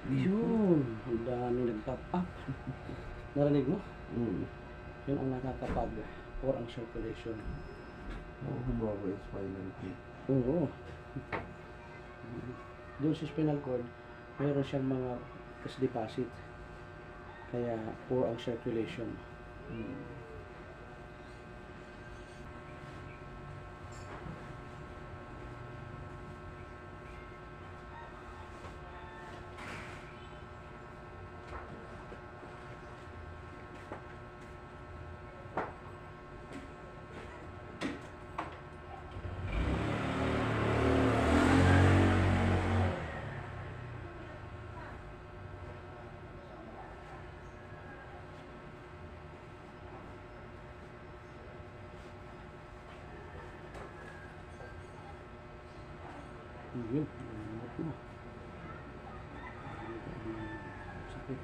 Yun, ang dami nag-top up. Narinig mo? Yun ang nakakapag or ang circulation. Oo, humaba yung spinal cord. Oo. Doon sa spinal cord, mayroon siyang mga cash deposit. Kaya poor ang circulation. Yun, lamot na. Sakit.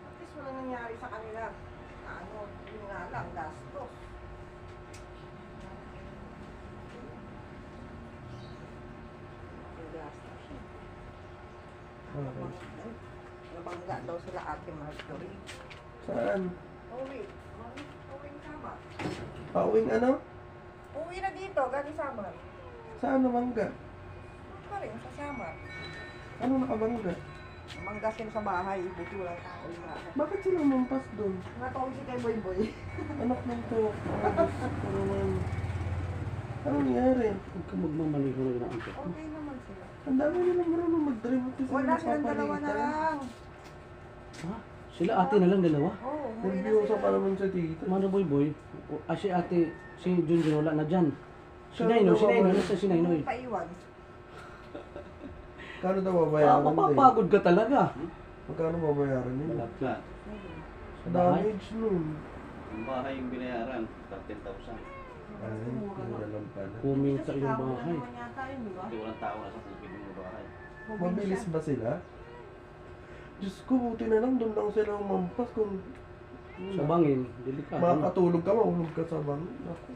At least wala nangyari sa kanila. Ano, yun nga lang, gastos. Yung gastos siya. Nabangga daw sila Ate Marjorie. Saan? Uwi. Uwi sama. Pauwing ano? Uwi na dito, galing Samar. Saan namangga? Pa rin, sa Samar. Ano nakabangga? Mangga sila sa bahay, buti walang tao sa bahay. Bakit sila mampas doon? Natawag si kay Boy Boy. Anak ng to. Diyos ko naman. Ano nangyari? Huwag ka magmamaliho na ng angkot mo. Okay naman sila. Ang dami nilang marunong mag-drive at Wala silang dalawa na lang. Ha? Sila ate na lang dalawa? Oo, umuwi na Nagbiusa pa sila. naman siya dito. Mano boy boy? Si ate, si Junjun wala na dyan. Si Naino, nasa si Naino eh. Paiwan. Kano daw babayaran din? Mapapagod ka talaga. Magkano babayaran nila? Malapit. Sa damage nun. Ang bahay yung binayaran, 13,000. Ay, mura lang pala. Kuminta yung Ikaw bahay. naman yata yun, di ba? Kasi walang tao na sa kupit yung bahay. Mabilis ba sila? Diyos ko, buti na lang doon lang sila umampas kung Sa bangin, delikado. makatulog ka, mahulog ka sa bangin. Ako.